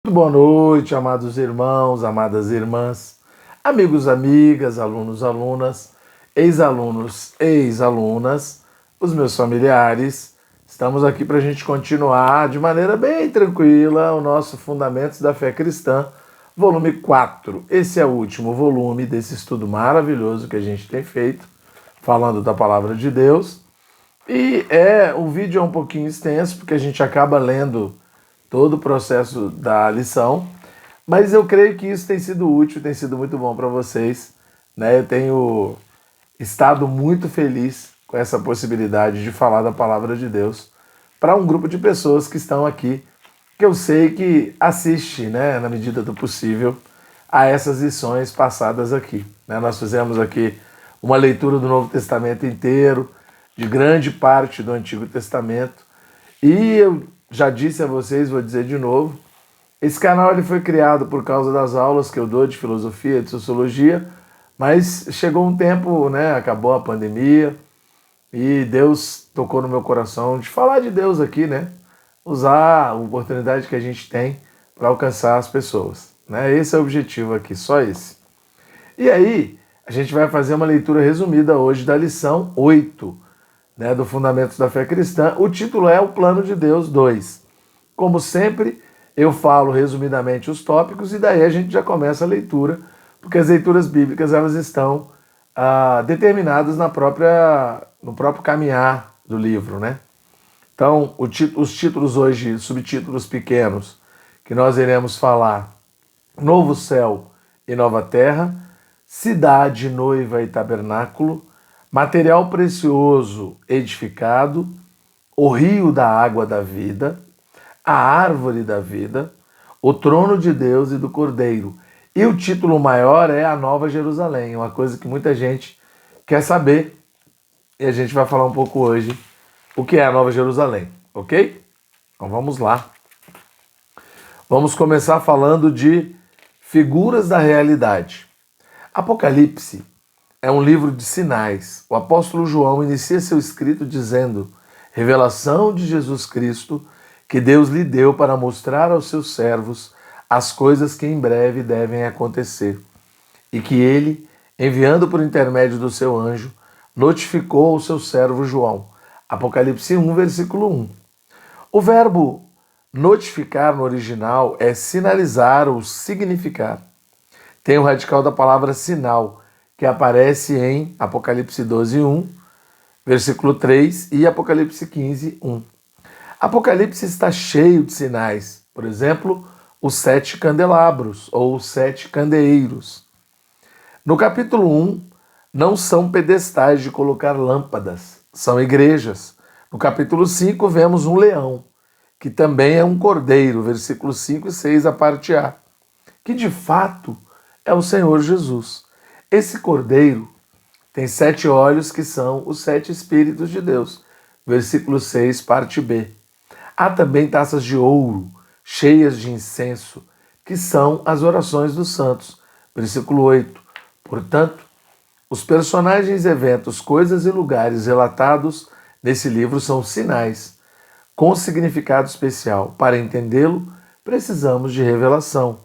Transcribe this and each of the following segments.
Muito boa noite, amados irmãos, amadas irmãs, amigos, amigas, alunos, alunas, ex-alunos, ex-alunas, os meus familiares. Estamos aqui para a gente continuar de maneira bem tranquila o nosso Fundamentos da Fé Cristã, volume 4. Esse é o último volume desse estudo maravilhoso que a gente tem feito, falando da Palavra de Deus. E o vídeo é um pouquinho extenso, porque a gente acaba lendo todo o processo da lição, mas eu creio que isso tem sido útil, tem sido muito bom para vocês, né? Eu tenho estado muito feliz com essa possibilidade de falar da palavra de Deus para um grupo de pessoas que estão aqui, que eu sei que assiste, né, na medida do possível, a essas lições passadas aqui, né? Nós fizemos aqui uma leitura do Novo Testamento inteiro, de grande parte do Antigo Testamento, e eu já disse a vocês, vou dizer de novo, esse canal ele foi criado por causa das aulas que eu dou de filosofia, de sociologia, mas chegou um tempo, né, acabou a pandemia e Deus tocou no meu coração de falar de Deus aqui, né, usar a oportunidade que a gente tem para alcançar as pessoas, né, esse é o objetivo aqui, só esse. E aí, a gente vai fazer uma leitura resumida hoje da lição 8, né, do Fundamentos da Fé Cristã. O título é O Plano de Deus 2. Como sempre, eu falo resumidamente os tópicos e daí a gente já começa a leitura, porque as leituras bíblicas elas estão determinadas no próprio caminhar do livro, né? Então, os títulos hoje, subtítulos pequenos, que nós iremos falar: Novo Céu e Nova Terra, Cidade, Noiva e Tabernáculo, Material Precioso edificado, O Rio da Água da Vida, A Árvore da Vida, O Trono de Deus e do Cordeiro. E o título maior é A Nova Jerusalém, uma coisa que muita gente quer saber, e a gente vai falar um pouco hoje o que é a Nova Jerusalém, ok? Então vamos lá. Vamos começar falando de figuras da realidade. Apocalipse é um livro de sinais. O apóstolo João inicia seu escrito dizendo: revelação de Jesus Cristo, que Deus lhe deu para mostrar aos seus servos as coisas que em breve devem acontecer, e que ele, enviando por intermédio do seu anjo, notificou ao seu servo João. Apocalipse 1, versículo 1. O verbo notificar no original é sinalizar ou significar. Tem o radical da palavra sinal, que aparece em Apocalipse 12, 1, versículo 3 e Apocalipse 15, 1. Apocalipse está cheio de sinais, por exemplo, os 7 candelabros ou os 7 candeeiros. No capítulo 1, não são pedestais de colocar lâmpadas, são igrejas. No capítulo 5, vemos um leão, que também é um cordeiro, versículos 5 e 6, a parte A, que de fato é o Senhor Jesus. Esse cordeiro tem 7 olhos, que são os 7 Espíritos de Deus, versículo 6, parte B. Há também taças de ouro, cheias de incenso, que são as orações dos santos, versículo 8. Portanto, os personagens, eventos, coisas e lugares relatados nesse livro são sinais, com significado especial. Para entendê-lo, precisamos de revelação,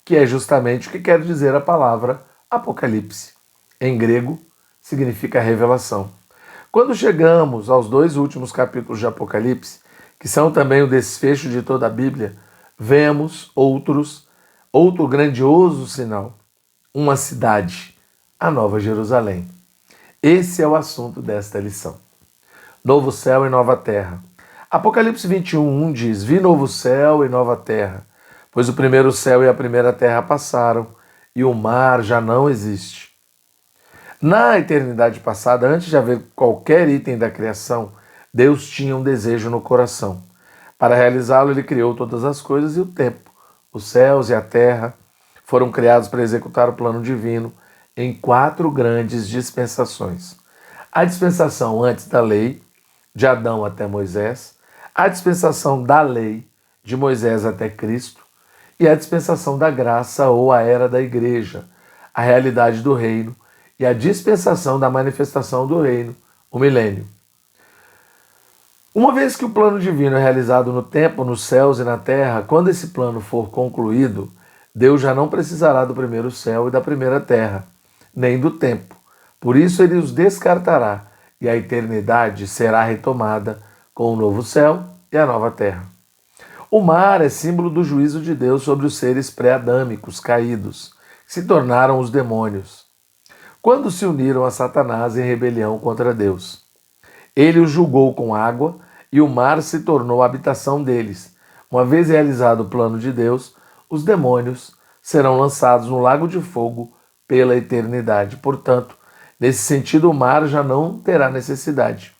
que é justamente o que quer dizer a palavra Apocalipse. Em grego, significa revelação. Quando chegamos aos 2 últimos capítulos de Apocalipse, que são também o desfecho de toda a Bíblia, vemos outro grandioso sinal: uma cidade, a Nova Jerusalém. Esse é o assunto desta lição. Novo céu e nova terra. Apocalipse 21, 1 diz: Vi novo céu e nova terra, pois o primeiro céu e a primeira terra passaram, e o mar já não existe. Na eternidade passada, antes de haver qualquer item da criação, Deus tinha um desejo no coração. Para realizá-lo, ele criou todas as coisas e o tempo. Os céus e a terra foram criados para executar o plano divino em 4 grandes dispensações. A dispensação antes da lei, de Adão até Moisés, a dispensação da lei, de Moisés até Cristo, e a dispensação da graça ou a era da igreja, a realidade do reino, e a dispensação da manifestação do reino, o milênio. Uma vez que o plano divino é realizado no tempo, nos céus e na terra, quando esse plano for concluído, Deus já não precisará do primeiro céu e da primeira terra, nem do tempo. Por isso ele os descartará, e a eternidade será retomada com o novo céu e a nova terra. O mar é símbolo do juízo de Deus sobre os seres pré-adâmicos caídos, que se tornaram os demônios, quando se uniram a Satanás em rebelião contra Deus. Ele os julgou com água e o mar se tornou a habitação deles. Uma vez realizado o plano de Deus, os demônios serão lançados no lago de fogo pela eternidade. Portanto, nesse sentido, o mar já não terá necessidade.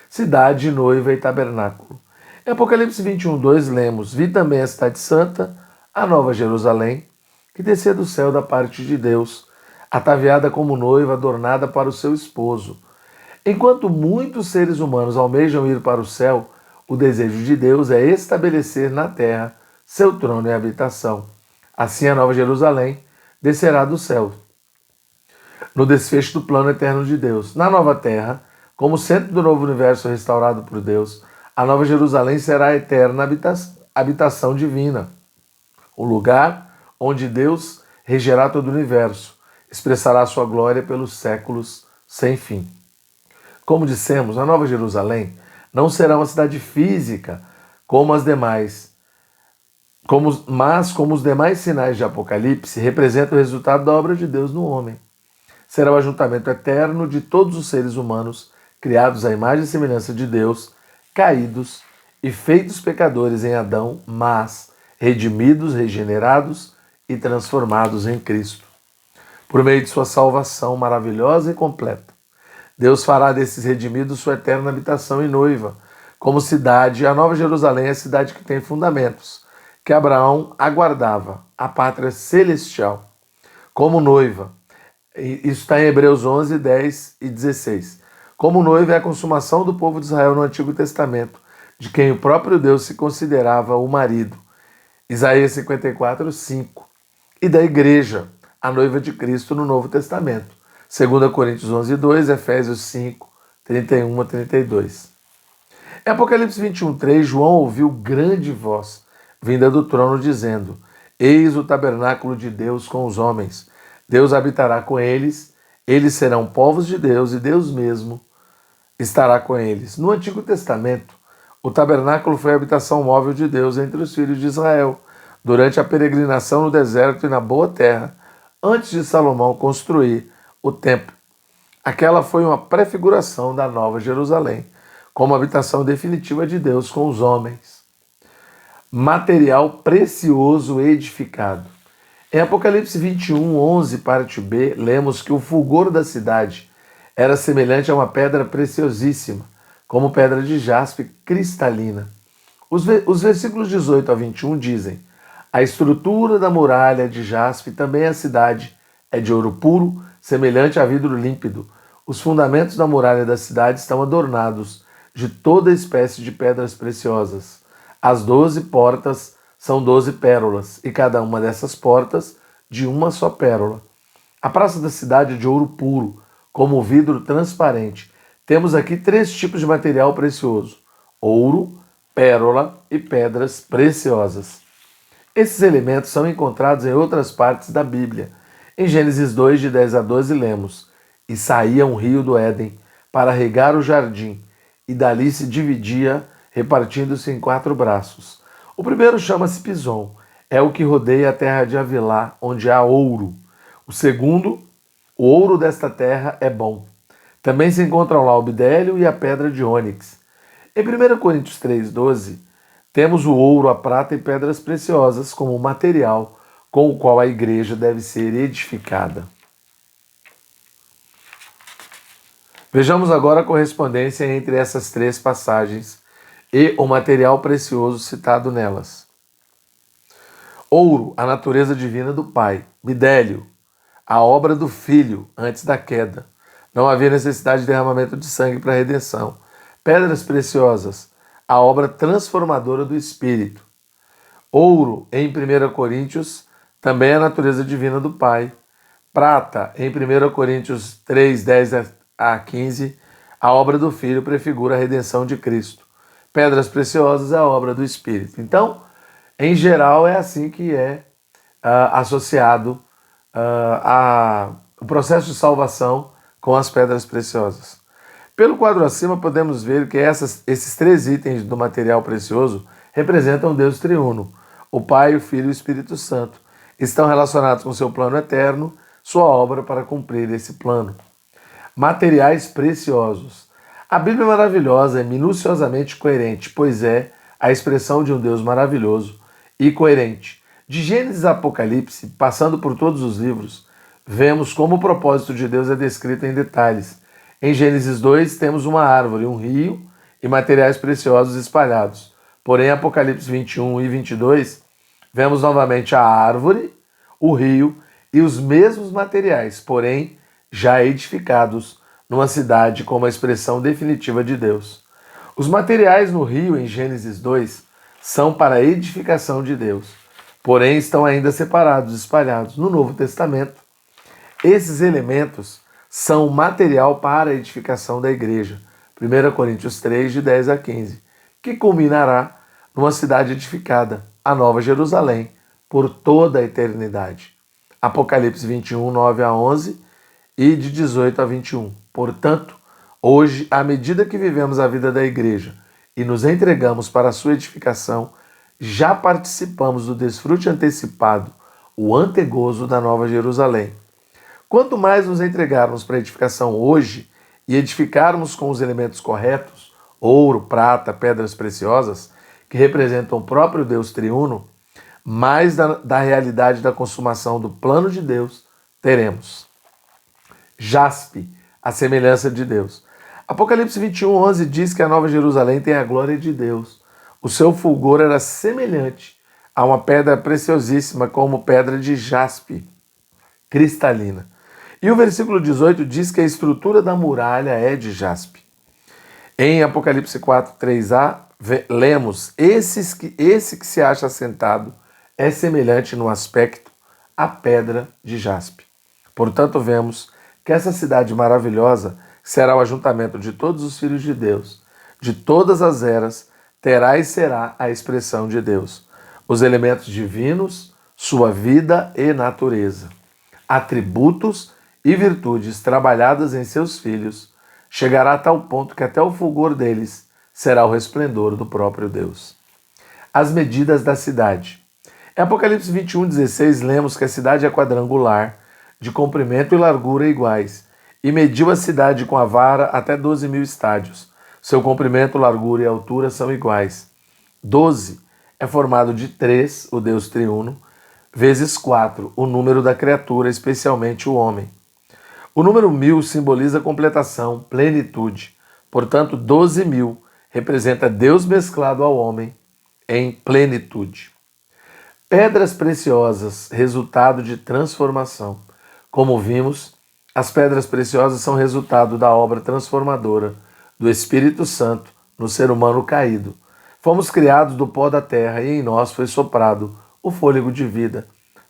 Cidade, noiva e tabernáculo. Em Apocalipse 21:2 lemos: Vi também a cidade santa, a nova Jerusalém, que descia do céu da parte de Deus, ataviada como noiva adornada para o seu esposo. Enquanto muitos seres humanos almejam ir para o céu, o desejo de Deus é estabelecer na terra seu trono e habitação. Assim a nova Jerusalém descerá do céu, no desfecho do plano eterno de Deus. Na nova terra, como centro do novo universo restaurado por Deus, a nova Jerusalém será a eterna habitação divina, o lugar onde Deus regerá todo o universo, expressará sua glória pelos séculos sem fim. Como dissemos, a Nova Jerusalém não será uma cidade física como as demais, mas como os demais sinais de Apocalipse, representa o resultado da obra de Deus no homem. Será o ajuntamento eterno de todos os seres humanos criados à imagem e semelhança de Deus, caídos e feitos pecadores em Adão, mas redimidos, regenerados e transformados em Cristo, por meio de sua salvação maravilhosa e completa. Deus fará desses redimidos sua eterna habitação e noiva. Como cidade, a Nova Jerusalém é a cidade que tem fundamentos, que Abraão aguardava, a pátria celestial. Como noiva, isso está em Hebreus 11, 10 e 16. Como noiva é a consumação do povo de Israel no Antigo Testamento, de quem o próprio Deus se considerava o marido. Isaías 54, 5. E da igreja, a noiva de Cristo no Novo Testamento. 2 Coríntios 11, 2, Efésios 5, 31 a 32. Em Apocalipse 21, 3, João ouviu grande voz, vinda do trono, dizendo: Eis o tabernáculo de Deus com os homens. Deus habitará com eles, eles serão povos de Deus e Deus mesmo estará com eles. No Antigo Testamento, o tabernáculo foi a habitação móvel de Deus entre os filhos de Israel, durante a peregrinação no deserto e na boa terra, antes de Salomão construir o templo. Aquela foi uma prefiguração da Nova Jerusalém, como habitação definitiva de Deus com os homens. Material precioso edificado. Em Apocalipse 21, 11, parte B, lemos que o fulgor da cidade era semelhante a uma pedra preciosíssima, como pedra de jaspe cristalina. Os versículos 18 a 21 dizem: A estrutura da muralha de jaspe, também a cidade, é de ouro puro, semelhante a vidro límpido. Os fundamentos da muralha da cidade estão adornados de toda espécie de pedras preciosas. As 12 portas são 12 pérolas, e cada uma dessas portas de uma só pérola. A praça da cidade é de ouro puro, como vidro transparente. Temos aqui 3 tipos de material precioso: ouro, pérola e pedras preciosas. Esses elementos são encontrados em outras partes da Bíblia. Em Gênesis 2, de 10 a 12, lemos: E saía um rio do Éden para regar o jardim, e dali se dividia, repartindo-se em 4 braços. O primeiro chama-se Pison, é o que rodeia a terra de Havilá, onde há ouro. O segundo, o ouro desta terra é bom. Também se encontram lá o bidélio e a pedra de ônix. Em 1 Coríntios 3,12, temos o ouro, a prata e pedras preciosas como material com o qual a igreja deve ser edificada. Vejamos agora a correspondência entre essas 3 passagens e o material precioso citado nelas. Ouro, a natureza divina do Pai. Bidélio, a obra do Filho antes da queda. Não havia necessidade de derramamento de sangue para a redenção. Pedras preciosas, a obra transformadora do Espírito. Ouro, em 1 Coríntios, também a natureza divina do Pai. Prata, em 1 Coríntios 3, 10 a 15, a obra do Filho prefigura a redenção de Cristo. pedras preciosas é a obra do Espírito. Então, em geral, é assim que é associado o processo de salvação com as pedras preciosas. Pelo quadro acima, podemos ver que esses três itens do material precioso representam Deus triuno, o Pai, o Filho e o Espírito Santo. Estão relacionados com seu plano eterno, sua obra para cumprir esse plano. Materiais preciosos. A Bíblia é maravilhosa e minuciosamente coerente, pois é a expressão de um Deus maravilhoso e coerente. De Gênesis a Apocalipse, passando por todos os livros, vemos como o propósito de Deus é descrito em detalhes. Em Gênesis 2 temos uma árvore, um rio e materiais preciosos espalhados. Porém, em Apocalipse 21 e 22, vemos novamente a árvore, o rio e os mesmos materiais, porém já edificados numa cidade como a expressão definitiva de Deus. Os materiais no rio, em Gênesis 2, são para a edificação de Deus, porém estão ainda separados, espalhados. No Novo Testamento, esses elementos são material para a edificação da igreja. 1 Coríntios 3, de 10 a 15, que culminará numa cidade edificada, a Nova Jerusalém, por toda a eternidade. Apocalipse 21, 9 a 11 e de 18 a 21. Portanto, hoje, à medida que vivemos a vida da igreja e nos entregamos para a sua edificação, já participamos do desfrute antecipado, o antegozo da Nova Jerusalém. Quanto mais nos entregarmos para a edificação hoje e edificarmos com os elementos corretos, ouro, prata, pedras preciosas, que representam o próprio Deus triuno, mais da realidade da consumação do plano de Deus teremos. Jaspe, a semelhança de Deus. Apocalipse 21, 11 diz que a Nova Jerusalém tem a glória de Deus. O seu fulgor era semelhante a uma pedra preciosíssima, como pedra de jaspe, cristalina. E o versículo 18 diz que a estrutura da muralha é de jaspe. Em Apocalipse 4, 3a, lemos, esse que se acha assentado é semelhante no aspecto à pedra de jaspe. Portanto, vemos que essa cidade maravilhosa será o ajuntamento de todos os filhos de Deus, de todas as eras, terá e será a expressão de Deus, os elementos divinos, sua vida e natureza, atributos e virtudes trabalhadas em seus filhos, chegará a tal ponto que até o fulgor deles será o resplendor do próprio Deus. As medidas da cidade. Em Apocalipse 21, 16, lemos que a cidade é quadrangular, de comprimento e largura iguais, e mediu a cidade com a vara até 12.000 estádios. Seu comprimento, largura e altura são iguais. 12 é formado de 3, o Deus triuno, vezes 4, o número da criatura, especialmente o homem. O número 1000 simboliza completação, plenitude. Portanto, 12.000 representa Deus mesclado ao homem em plenitude. Pedras preciosas, resultado de transformação. Como vimos, as pedras preciosas são resultado da obra transformadora do Espírito Santo no ser humano caído. Fomos criados do pó da terra e em nós foi soprado o fôlego de vida,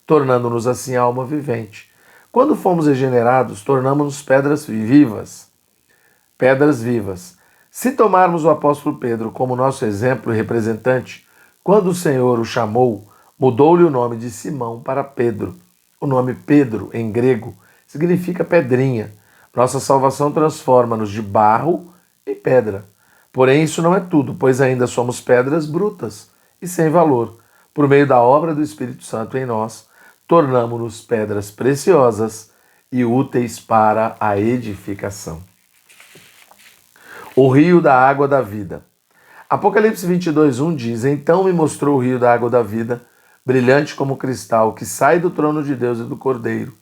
tornando-nos assim alma vivente. Quando fomos regenerados, tornamos-nos pedras vivas. Pedras vivas. Se tomarmos o apóstolo Pedro como nosso exemplo e representante, quando o Senhor o chamou, mudou-lhe o nome de Simão para Pedro. O nome Pedro, em grego, significa pedrinha. Nossa salvação transforma-nos de barro em pedra. Porém, isso não é tudo, pois ainda somos pedras brutas e sem valor. Por meio da obra do Espírito Santo em nós, tornamo-nos pedras preciosas e úteis para a edificação. O rio da água da vida. Apocalipse 22, 1 diz, então me mostrou o rio da água da vida, brilhante como cristal, que sai do trono de Deus e do Cordeiro.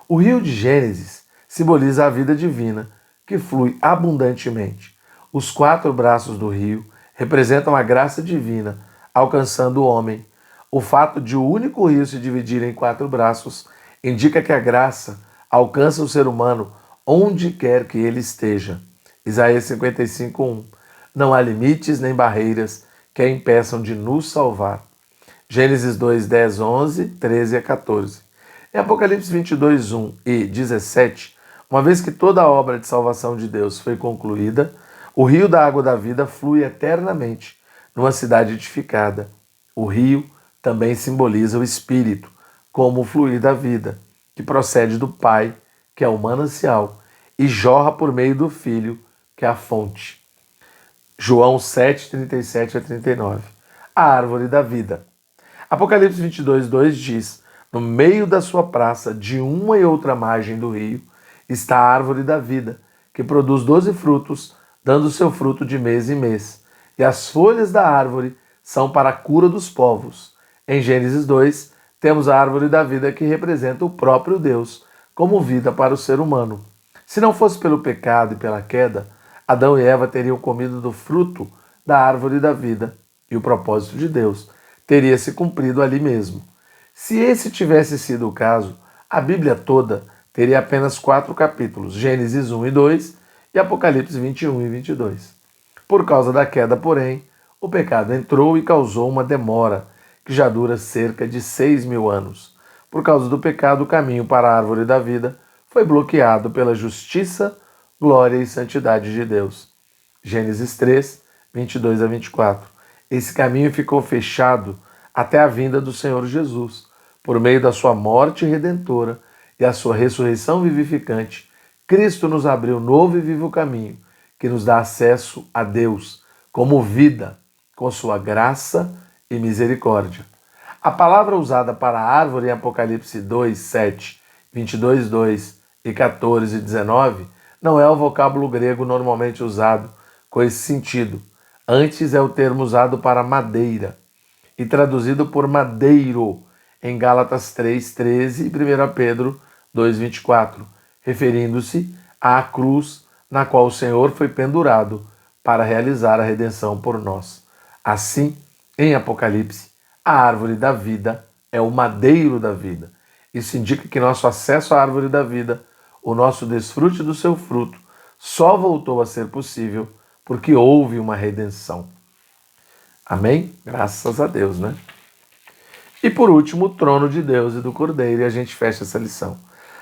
O rio de Gênesis simboliza a vida divina, que flui abundantemente. Os 4 braços do rio representam a graça divina, alcançando o homem. O fato de o único rio se dividir em 4 braços indica que a graça alcança o ser humano onde quer que ele esteja. Isaías 55, 1. Não há limites nem barreiras que a impeçam de nos salvar. Gênesis 2, 10, 11, 13 a 14. Em Apocalipse 22, 1 e 17, uma vez que toda a obra de salvação de Deus foi concluída, O rio da água da vida flui eternamente numa cidade edificada. O rio também simboliza o Espírito, como o fluir da vida, que procede do Pai, que é o manancial, e jorra por meio do Filho, que é a fonte. João 7, 37 a 39. A árvore da vida. Apocalipse 22, 2 diz: no meio da sua praça, de uma e outra margem do rio, está a árvore da vida, que produz 12 frutos, dando seu fruto de mês em mês. E as folhas da árvore são para a cura dos povos. Em Gênesis 2, temos a árvore da vida que representa o próprio Deus, como vida para o ser humano. Se não fosse pelo pecado e pela queda, Adão e Eva teriam comido do fruto da árvore da vida, e o propósito de Deus teria se cumprido ali mesmo. Se esse tivesse sido o caso, a Bíblia toda teria apenas 4 capítulos, Gênesis 1 e 2 e Apocalipse 21 e 22. Por causa da queda, porém, o pecado entrou e causou uma demora, que já dura cerca de 6.000 anos. Por causa do pecado, o caminho para a árvore da vida foi bloqueado pela justiça, glória e santidade de Deus. Gênesis 3, 22 a 24. Esse caminho ficou fechado até a vinda do Senhor Jesus. Por meio da sua morte redentora e a sua ressurreição vivificante, Cristo nos abriu novo e vivo caminho, que nos dá acesso a Deus como vida, com sua graça e misericórdia. A palavra usada para a árvore em Apocalipse 2, 7, 22, 2 e 14 e 19 não é o vocábulo grego normalmente usado com esse sentido. Antes é o termo usado para madeira e traduzido por madeiro em Gálatas 3:13 e 1 Pedro 2:24, referindo-se à cruz na qual o Senhor foi pendurado para realizar a redenção por nós. Assim, em Apocalipse, a árvore da vida é o madeiro da vida. Isso indica que nosso acesso à árvore da vida, o nosso desfrute do seu fruto, só voltou a ser possível porque houve uma redenção. Amém? Graças a Deus, né? E por último, o trono de Deus e do Cordeiro, e a gente fecha essa lição.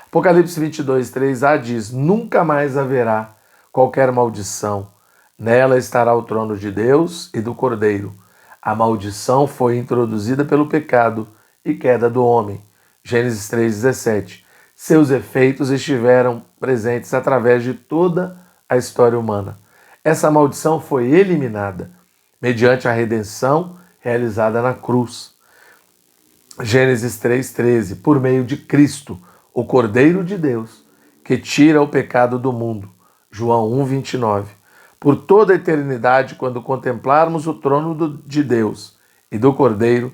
Apocalipse 22, 3a diz: nunca mais haverá qualquer maldição. Nela estará o trono de Deus e do Cordeiro. A maldição foi introduzida pelo pecado e queda do homem. Gênesis 3,17. Seus efeitos estiveram presentes através de toda a história humana. Essa maldição foi eliminada mediante a redenção realizada na cruz. Gênesis 3,13. Por meio de Cristo, o Cordeiro de Deus, que tira o pecado do mundo. João 1,29. Por toda a eternidade, quando contemplarmos o trono de Deus e do Cordeiro,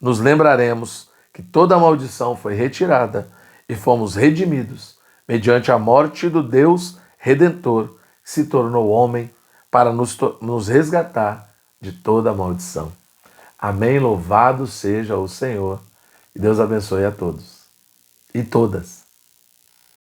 nos lembraremos que toda a maldição foi retirada e fomos redimidos mediante a morte do Deus Redentor, que se tornou homem para nos resgatar de toda a maldição. Amém? Louvado seja o Senhor. E Deus abençoe a todos e todas.